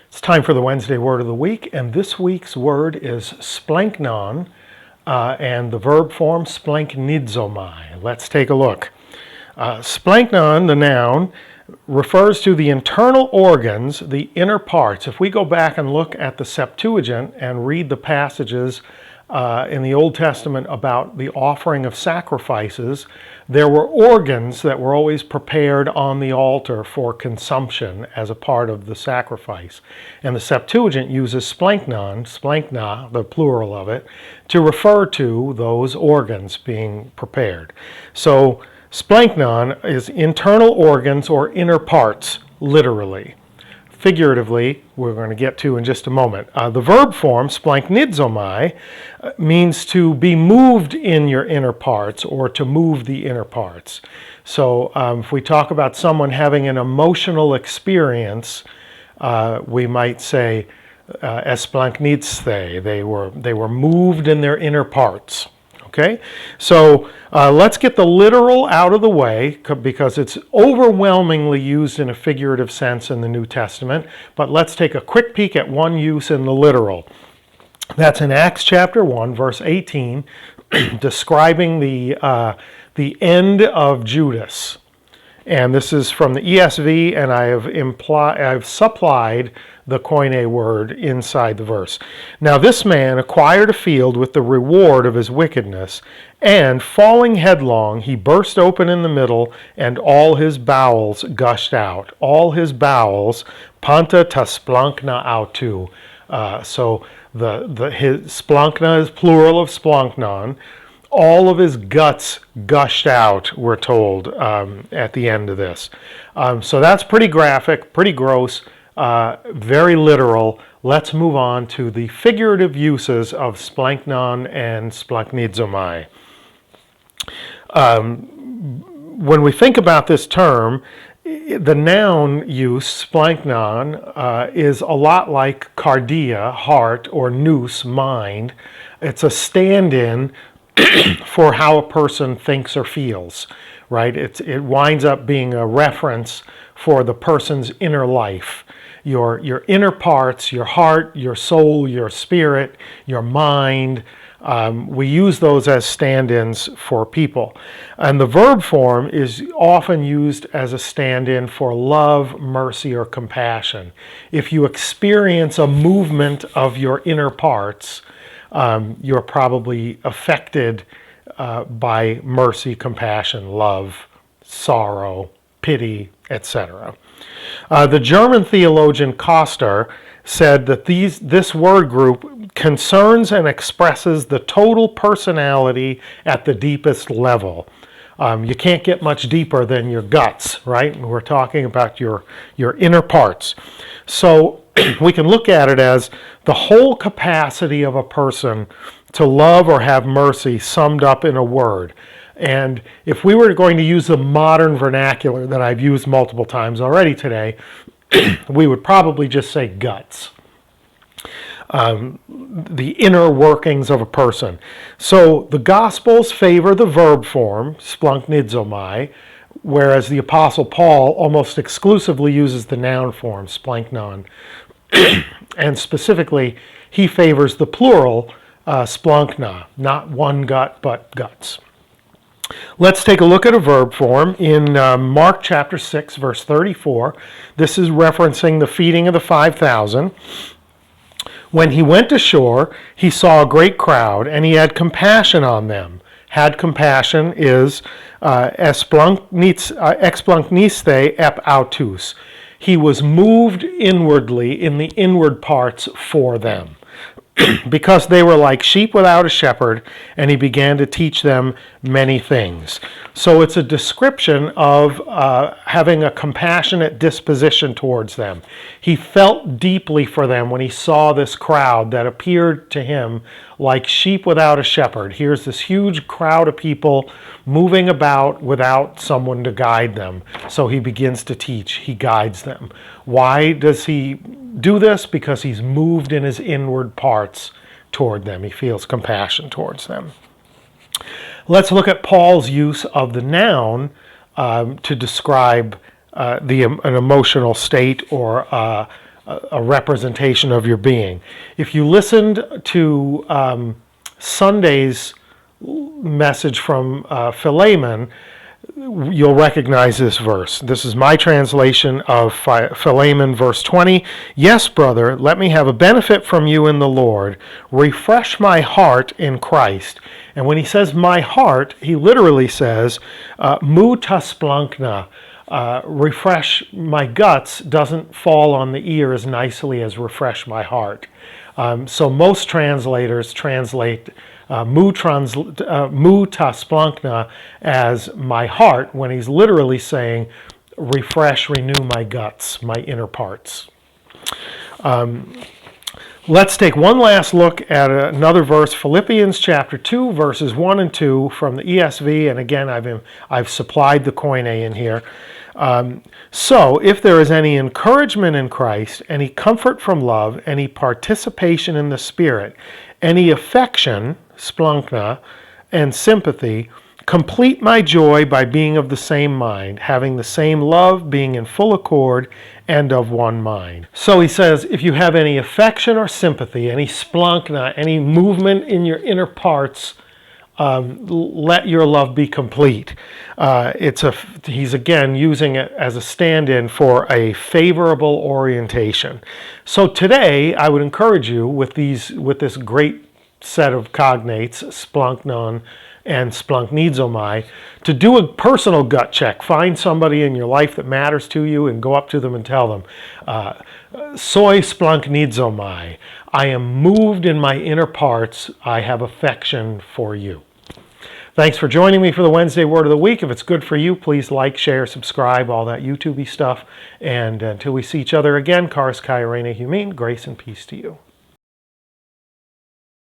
It's time for the Wednesday Word of the Week, and this week's word is splanknon, and the verb form splanknidzomai. Let's take a look. Splanknon, the noun, refers to the internal organs, the inner parts. If we go back and look at the Septuagint and read the passages in the Old Testament about the offering of sacrifices, there were organs that were always prepared on the altar for consumption as a part of the sacrifice. And the Septuagint uses splanknon, splankna, the plural of it, to refer to those organs being prepared. So splanknon is internal organs or inner parts, literally. Figuratively, we're going to get to in just a moment. The verb form, splanknidzomai, means to be moved in your inner parts or to move the inner parts. So if we talk about someone having an emotional experience, we might say, esplanknitste, they were moved in their inner parts. Okay, so let's get the literal out of the way because it's overwhelmingly used in a figurative sense in the New Testament. But let's take a quick peek at one use in the literal. That's in Acts chapter 1, verse 18, describing the end of Judas. And this is from the ESV, and I've supplied the Koine word inside the verse. Now this man acquired a field with the reward of his wickedness, and falling headlong, he burst open in the middle, and all his bowels gushed out. All his bowels, panta ta splankna autu. So his splankna is plural of splanknon. All of his guts gushed out, we're told, at the end of this. So that's pretty graphic, pretty gross, very literal. Let's move on to the figurative uses of splanknon and splanknidzomai. When we think about this term, the noun use, splanknon, is a lot like cardia, heart, or nous, mind. It's a stand-in for how a person thinks or feels, right? It winds up being a reference for the person's inner life. Your inner parts, your heart, your soul, your spirit, your mind. We use those as stand-ins for people. And the verb form is often used as a stand-in for love, mercy, or compassion. If you experience a movement of your inner parts, you're probably affected by mercy, compassion, love, sorrow, pity, etc. The German theologian Koster said that this word group concerns and expresses the total personality at the deepest level. You can't get much deeper than your guts, right? We're talking about your inner parts. So we can look at it as the whole capacity of a person to love or have mercy summed up in a word. And if we were going to use the modern vernacular that I've used multiple times already today, we would probably just say guts. The inner workings of a person. So the Gospels favor the verb form, splanknidzomai, whereas the Apostle Paul almost exclusively uses the noun form, splanknon. And specifically, he favors the plural, splankna, not one gut, but guts. Let's take a look at a verb form in Mark chapter 6, verse 34. This is referencing the feeding of the 5,000. When he went ashore, he saw a great crowd, and he had compassion on them. Had compassion is explankniste ep autus. He was moved inwardly in the inward parts for them, because they were like sheep without a shepherd, and he began to teach them many things. So it's a description of having a compassionate disposition towards them. He felt deeply for them when he saw this crowd that appeared to him like sheep without a shepherd. Here's this huge crowd of people moving about without someone to guide them. So he begins to teach. He guides them. Why does he do this? Because he's moved in his inward parts toward them. He feels compassion towards them. Let's look at Paul's use of the noun to describe an emotional state or a representation of your being. If you listened to Sunday's message from Philemon, you'll recognize this verse. This is my translation of Philemon, verse 20. Yes, brother, let me have a benefit from you in the Lord. Refresh my heart in Christ. And when he says my heart, he literally says, mu ta splankna. Refresh my guts doesn't fall on the ear as nicely as refresh my heart. So most translators translate mu ta splankna as my heart, when he's literally saying refresh, renew my guts, my inner parts. Let's take one last look at another verse, Philippians chapter 2, verses 1 and 2 from the ESV. And again, I've supplied the Koine in here. So, if there is any encouragement in Christ, any comfort from love, any participation in the Spirit, any affection, splankna, and sympathy, complete my joy by being of the same mind, having the same love, being in full accord, and of one mind. So he says, if you have any affection or sympathy, any splankna, any movement in your inner parts, let your love be complete. He's again using it as a stand-in for a favorable orientation. So today, I would encourage you with this great set of cognates, splanknon and splanknizomai, to do a personal gut check. Find somebody in your life that matters to you and go up to them and tell them, soy splanknizomai. I am moved in my inner parts. I have affection for you. Thanks for joining me for the Wednesday Word of the Week. If it's good for you, please like, share, subscribe, all that YouTube-y stuff. And until we see each other again, Karis Kai Reina Humin, grace and peace to you.